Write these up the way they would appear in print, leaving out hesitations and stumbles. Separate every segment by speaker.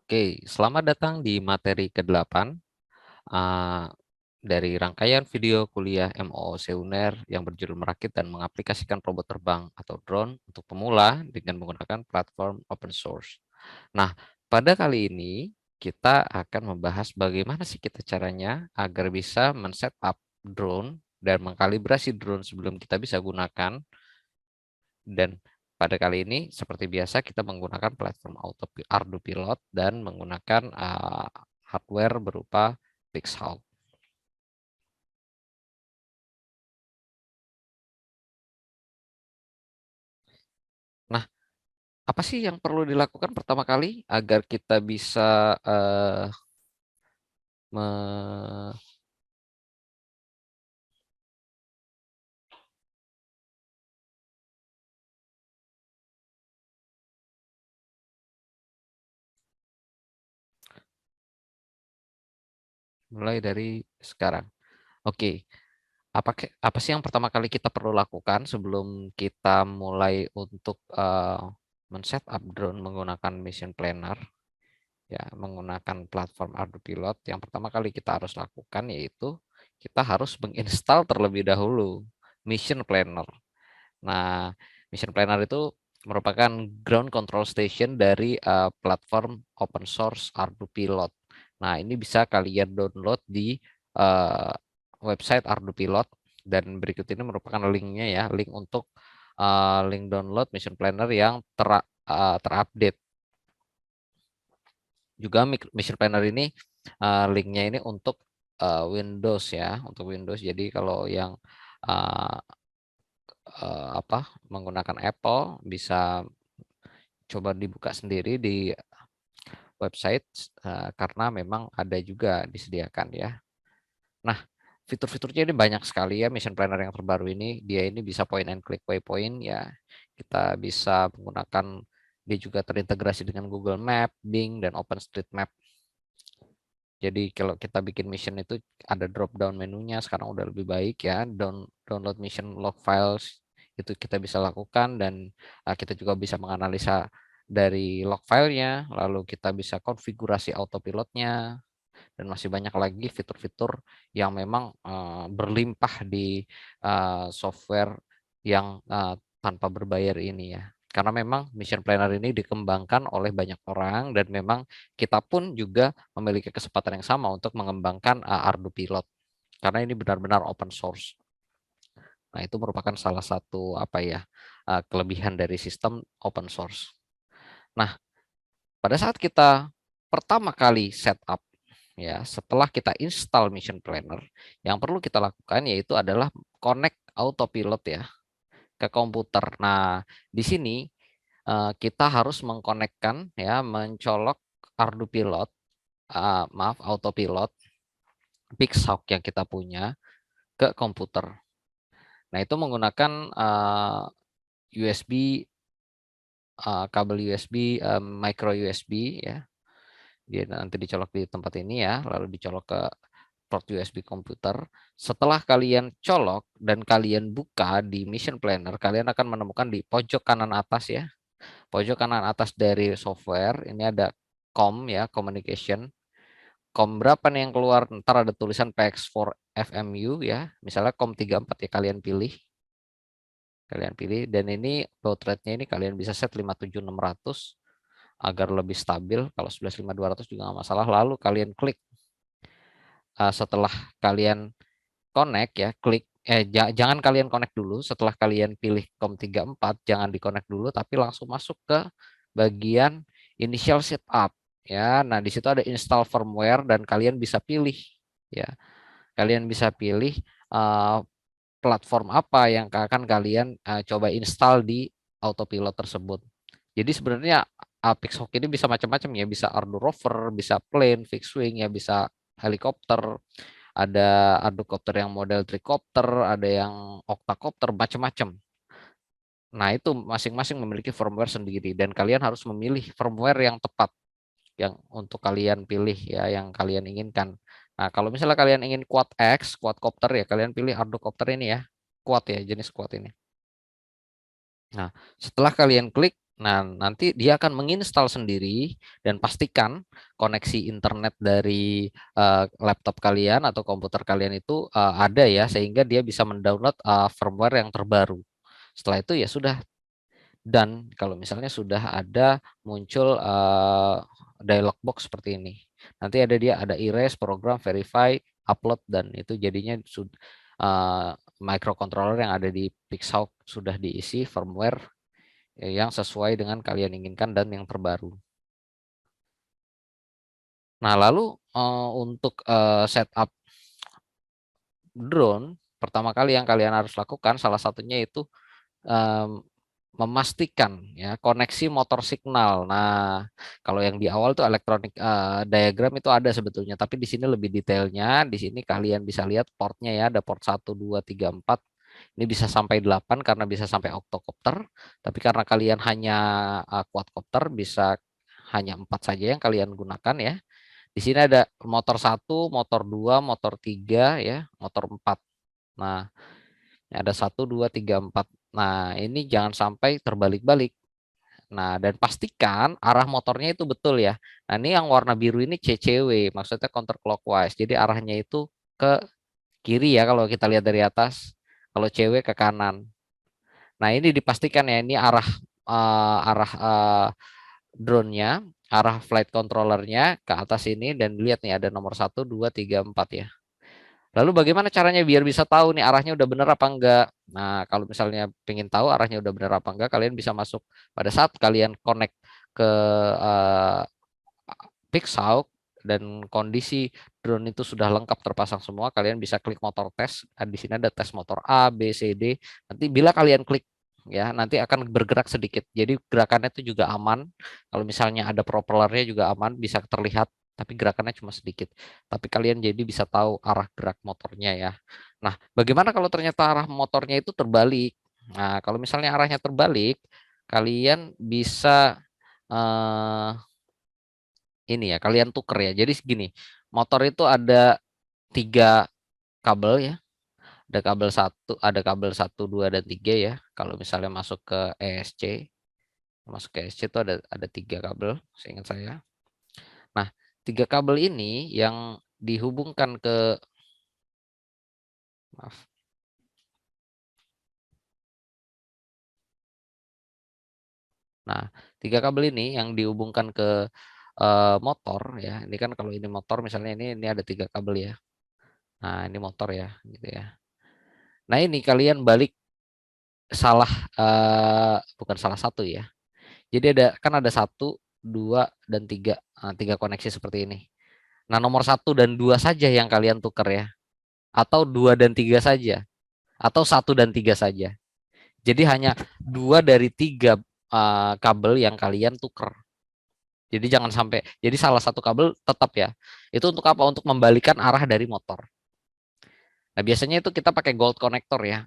Speaker 1: Oke, selamat datang di materi ke-8 dari rangkaian video kuliah MOOC UNER yang berjudul Merakit dan Mengaplikasikan Robot Terbang atau Drone untuk Pemula dengan menggunakan platform open source. Nah, pada kali ini kita akan membahas bagaimana sih kita caranya agar bisa men-setup drone dan mengkalibrasi drone sebelum kita bisa gunakan. Dan pada kali ini seperti biasa kita menggunakan platform Ardu Pilot dan menggunakan hardware berupa Pixhawk. Nah, apa sih yang perlu dilakukan pertama kali agar kita bisa memulai dari sekarang? Oke, apa sih yang pertama kali kita perlu lakukan sebelum kita mulai untuk men-setup drone menggunakan Mission Planner? Ya, menggunakan platform Ardu Pilot, yang pertama kali kita harus lakukan yaitu kita harus menginstal terlebih dahulu Mission Planner. Nah, Mission Planner itu merupakan ground control station dari platform open source Ardu Pilot. Nah, ini bisa kalian download di uh, website Ardu Pilot, dan berikut ini merupakan linknya ya, link untuk link download Mission Planner yang terupdate. Juga Mission Planner ini linknya ini untuk Windows ya, untuk Windows. Jadi kalau yang uh, menggunakan Apple bisa coba dibuka sendiri di website karena memang ada juga disediakan ya. Nah, fitur-fiturnya ini banyak sekali ya. Mission Planner yang terbaru ini, dia ini bisa point and click waypoint ya. Kita bisa menggunakan, dia juga terintegrasi dengan Google Map, Bing, dan OpenStreetMap. Jadi kalau kita bikin mission itu ada drop down menunya, sekarang udah lebih baik ya. Download mission log files itu kita bisa lakukan, dan kita juga bisa menganalisa dari log filenya, lalu kita bisa konfigurasi autopilotnya, dan masih banyak lagi fitur-fitur yang memang berlimpah di software yang tanpa berbayar ini ya. Karena memang Mission Planner ini dikembangkan oleh banyak orang, dan memang kita pun juga memiliki kesempatan yang sama untuk mengembangkan Ardu Pilot. Karena ini benar-benar open source. Nah, itu merupakan salah satu kelebihan dari sistem open source. Nah, pada saat kita pertama kali setup ya, setelah kita install Mission Planner, yang perlu kita lakukan yaitu adalah connect autopilot ya ke komputer. Nah, di sini kita harus mengkonekkan ya, mencolok Ardu Pilot, maaf, autopilot Pixhawk yang kita punya ke komputer. Nah, itu menggunakan USB, kabel USB, micro USB ya. Dia nanti dicolok di tempat ini ya, lalu dicolok ke port USB komputer. Setelah kalian colok dan kalian buka di Mission Planner, kalian akan menemukan di pojok kanan atas ya, pojok kanan atas dari software ini ada COM ya, communication. COM berapa nih yang keluar? Ntar ada tulisan PX4 FMU ya, misalnya COM 34 ya, kalian pilih, dan ini baud rate-nya ini kalian bisa set 57600 agar lebih stabil. Kalau 115200 juga nggak masalah. Lalu kalian klik. Setelah kalian connect ya, klik jangan kalian connect dulu. Setelah kalian pilih COM34, jangan di connect dulu, tapi langsung masuk ke bagian initial setup ya. Nah, di situ ada install firmware, dan kalian bisa pilih ya. Kalian bisa pilih uh, platform apa yang akan kalian coba install di autopilot tersebut. Jadi sebenarnya Pixhawk ini bisa macam-macam ya, bisa Ardu Rover, bisa plane, fixed wing ya, bisa helikopter, ada Ardocopter yang model tricopter, ada yang octacopter, macam-macam. Nah, itu masing-masing memiliki firmware sendiri, dan kalian harus memilih firmware yang tepat yang untuk kalian pilih ya, yang kalian inginkan. Nah, kalau misalnya kalian ingin quad X, quadcopter ya, kalian pilih Ardocopter ini ya, quad ya, jenis quad ini. Nah, setelah kalian klik, Nah, nanti dia akan menginstal sendiri dan pastikan koneksi internet dari laptop kalian atau komputer kalian itu ada ya, sehingga dia bisa mendownload firmware yang terbaru. Setelah itu ya sudah. Dan kalau misalnya sudah ada muncul dialog box seperti ini, nanti ada erase, program, verify, upload, dan itu jadinya microcontroller yang ada di Pixhawk sudah diisi firmware yang sesuai dengan kalian inginkan dan yang terbaru. Nah, lalu untuk setup drone, pertama kali yang kalian harus lakukan salah satunya itu em, memastikan ya koneksi motor signal. Nah, kalau yang di awal tuh elektronik diagram itu ada sebetulnya, tapi di sini lebih detailnya. Di sini kalian bisa lihat portnya ya, ada port 1, 2, 3, 4. Ini bisa sampai 8 karena bisa sampai octocopter, tapi karena kalian hanya quadcopter bisa hanya 4 saja yang kalian gunakan ya. Di sini ada motor 1, motor 2, motor 3 ya, motor 4. Nah, ada 1, 2, 3, 4. Nah, ini jangan sampai terbalik-balik. Nah, dan pastikan arah motornya itu betul ya. Nah, ini yang warna biru ini CCW, maksudnya counterclockwise. Jadi arahnya itu ke kiri ya kalau kita lihat dari atas. Kalau cewek ke kanan. Nah, ini dipastikan ya, ini arah drone-nya, arah flight controllernya ke atas ini, dan lihat nih ada nomor 1, 2, 3, 4 ya. Lalu bagaimana caranya biar bisa tahu nih arahnya udah bener apa enggak? Nah, kalau misalnya pengen tahu arahnya udah bener apa enggak, kalian bisa masuk pada saat kalian connect ke uh, Pixhawk dan kondisi drone itu sudah lengkap terpasang semua, kalian bisa klik motor tes. Di sini ada tes motor A, B, C, D. Nanti bila kalian klik ya, nanti akan bergerak sedikit. Jadi gerakannya itu juga aman. Kalau misalnya ada propellernya juga aman, bisa terlihat, tapi gerakannya cuma sedikit. Tapi kalian jadi bisa tahu arah gerak motornya ya. Nah, bagaimana kalau ternyata arah motornya itu terbalik? Nah, kalau misalnya arahnya terbalik, kalian bisa eh, ini ya, kalian tuker ya. Jadi segini, motor itu ada 3 kabel ya. Ada kabel 1, 2, dan 3 ya. Kalau misalnya masuk ke ESC itu ada 3 kabel, seingat saya. Nah, 3 kabel ini yang dihubungkan ke, maaf. Nah, 3 kabel ini yang dihubungkan ke motor ya. Ini kan kalau ini motor misalnya ini ada 3 kabel ya. Nah, ini motor ya, gitu ya. Nah, ini kalian balik salah, bukan salah satu ya. Jadi ada 1, 2, dan 3. Nah, 3 koneksi seperti ini. Nah, nomor 1 dan 2 saja yang kalian tuker ya. Atau 2 dan 3 saja. Atau 1 dan 3 saja. Jadi hanya 2 dari 3 kabel yang kalian tuker. Jadi jangan sampai, jadi salah satu kabel tetap ya. Itu untuk apa? Untuk membalikan arah dari motor. Nah, biasanya itu kita pakai gold connector ya,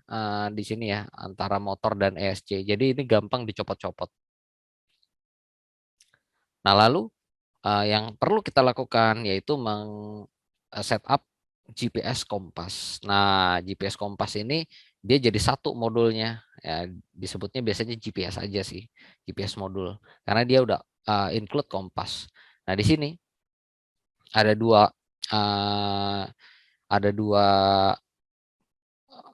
Speaker 1: di sini ya, antara motor dan ESC. Jadi ini gampang dicopot-copot. Nah, lalu yang perlu kita lakukan yaitu setup GPS Kompas. Nah, GPS Kompas ini dia jadi satu modulnya. Ya, disebutnya biasanya GPS aja sih, GPS modul. Karena dia udah include kompas. Nah, di sini ada dua uh, ada dua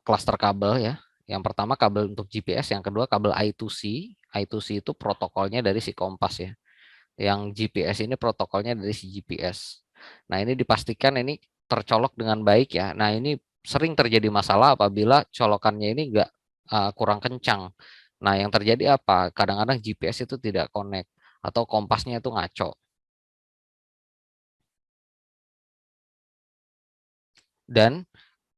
Speaker 1: klaster kabel ya. Yang pertama kabel untuk GPS, yang kedua kabel I2C. I2C itu protokolnya dari si kompas ya. Yang GPS ini protokolnya dari si GPS. Nah, ini dipastikan ini tercolok dengan baik ya. Nah, ini sering terjadi masalah apabila colokannya ini enggak kurang kencang. Nah, yang terjadi apa? Kadang-kadang GPS itu tidak connect atau kompasnya itu ngaco. Dan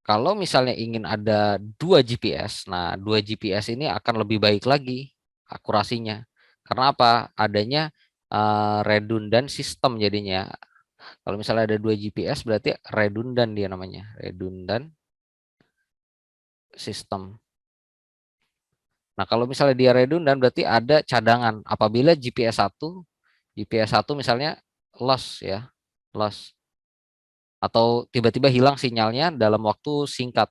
Speaker 1: kalau misalnya ingin ada 2 GPS, nah 2 GPS ini akan lebih baik lagi akurasinya. Karena apa? Adanya redundant sistem jadinya. Kalau misalnya ada 2 GPS berarti redundant dia namanya, redundant system. Nah, kalau misalnya dia redundant berarti ada cadangan. Apabila GPS 1 misalnya loss ya, loss atau tiba-tiba hilang sinyalnya dalam waktu singkat,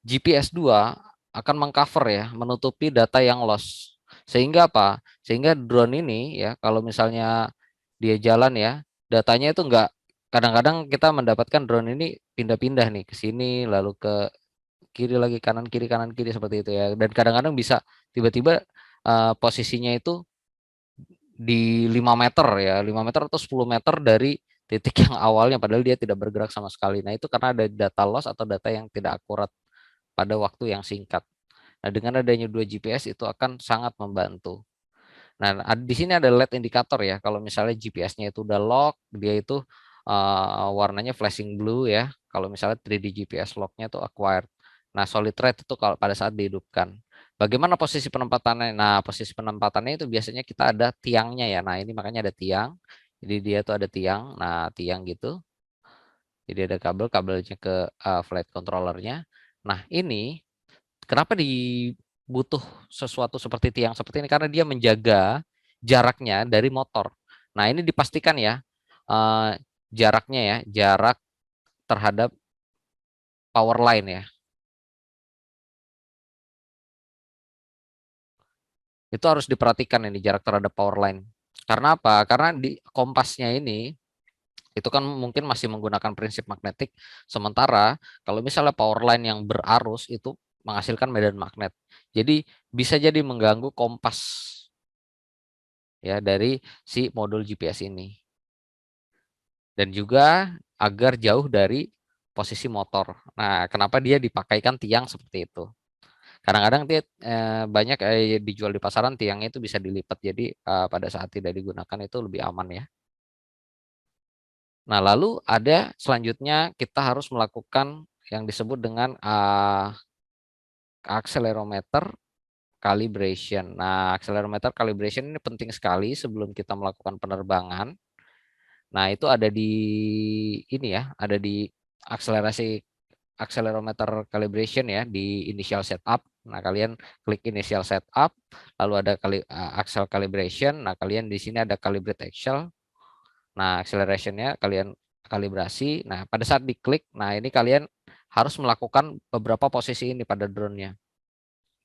Speaker 1: GPS 2 akan mengcover ya, menutupi data yang loss Sehingga apa? Sehingga drone ini ya kalau misalnya dia jalan ya, datanya itu enggak, kadang-kadang kita mendapatkan drone ini pindah-pindah nih ke sini lalu ke kiri lagi, kanan kiri seperti itu ya. Dan kadang-kadang bisa tiba-tiba posisinya itu di 5 meter ya, 5 meter atau 10 meter dari titik yang awalnya padahal dia tidak bergerak sama sekali. Nah, itu karena ada data loss atau data yang tidak akurat pada waktu yang singkat. Nah, dengan adanya 2 GPS itu akan sangat membantu. Nah, di sini ada LED indikator ya. Kalau misalnya GPS-nya itu udah lock, dia itu warnanya flashing blue ya. Kalau misalnya 3D GPS lock-nya itu acquired. Nah, solid red itu kalau pada saat dihidupkan. Bagaimana posisi penempatannya? Nah, posisi penempatannya itu biasanya kita ada tiangnya ya. Nah, ini makanya ada tiang. Jadi dia tuh ada tiang. Nah, tiang gitu. Jadi ada kabelnya ke flight controllernya. Nah, ini kenapa dibutuh sesuatu seperti tiang seperti ini? Karena dia menjaga jaraknya dari motor. Nah, ini dipastikan ya, eh, jaraknya ya, jarak terhadap power line ya. Itu harus diperhatikan ini jarak terhadap power line. Karena apa? Karena di kompasnya ini itu kan mungkin masih menggunakan prinsip magnetik. Sementara kalau misalnya power line yang berarus itu menghasilkan medan magnet. Jadi bisa jadi mengganggu kompas ya dari si modul GPS ini. Dan juga agar jauh dari posisi motor. Nah, kenapa dia dipakaikan tiang seperti itu? Kadang-kadang dia banyak dijual di pasaran tiangnya itu bisa dilipat. Jadi pada saat tidak digunakan itu lebih aman ya. Nah, lalu ada selanjutnya kita harus melakukan yang disebut dengan accelerometer calibration. Nah, accelerometer calibration ini penting sekali sebelum kita melakukan penerbangan. Nah, itu ada di ini ya, ada di akselerasi accelerometer calibration ya di initial setup. Nah, kalian klik initial setup, lalu ada axle calibration. Nah, kalian di sini ada calibrate axle. Nah, accelerationnya kalian kalibrasi. Nah, pada saat diklik, nah ini kalian harus melakukan beberapa posisi ini pada drone-nya.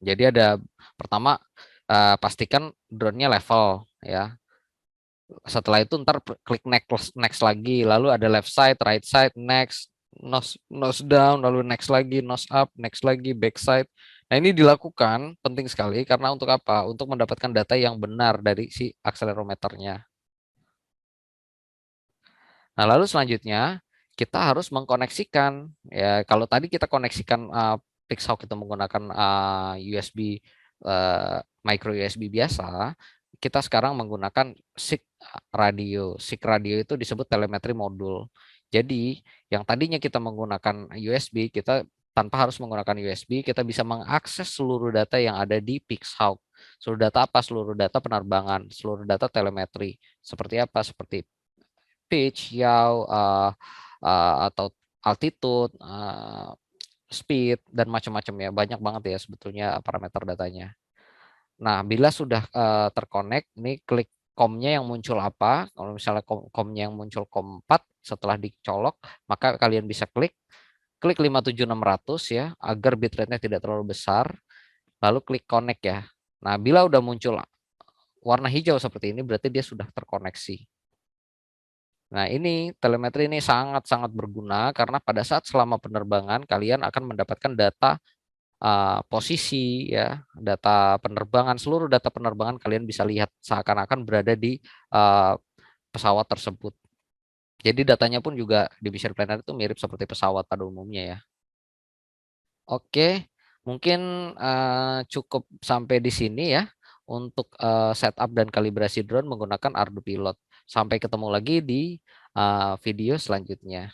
Speaker 1: Jadi ada pertama pastikan drone-nya level ya. Setelah itu ntar klik next lagi, lalu ada left side, right side, next, nose down, lalu next lagi, nose up, next lagi, back side. Nah, ini dilakukan penting sekali karena untuk apa? Untuk mendapatkan data yang benar dari si accelerometernya. Nah, lalu selanjutnya kita harus mengkoneksikan ya. Kalau tadi kita koneksikan Pixhawk itu menggunakan USB micro USB biasa, kita sekarang menggunakan SIG radio. SIG radio itu disebut telemetri modul. Jadi, yang tadinya kita menggunakan USB, kita tanpa harus menggunakan USB, kita bisa mengakses seluruh data yang ada di Pixhawk. Seluruh data apa? Seluruh data penerbangan, seluruh data telemetri. Seperti apa? Seperti pitch, yaw, atau altitude, speed, dan macam-macam ya. Banyak banget ya sebetulnya parameter datanya. Nah, bila sudah terkonek, ini klik COM-nya yang muncul apa. Kalau misalnya COM-nya yang muncul COM 4 setelah dicolok, maka kalian bisa klik 57600 ya, agar bitrate-nya tidak terlalu besar. Lalu klik connect ya. Nah, bila udah muncul warna hijau seperti ini, berarti dia sudah terkoneksi. Nah, ini telemetri ini sangat-sangat berguna karena pada saat selama penerbangan kalian akan mendapatkan data posisi ya, data penerbangan, seluruh data penerbangan kalian bisa lihat seakan-akan berada di pesawat tersebut. Jadi datanya pun juga di Mission Planner itu mirip seperti pesawat pada umumnya ya. Oke, mungkin cukup sampai di sini ya untuk setup dan kalibrasi drone menggunakan Ardu Pilot. Sampai ketemu lagi di video selanjutnya.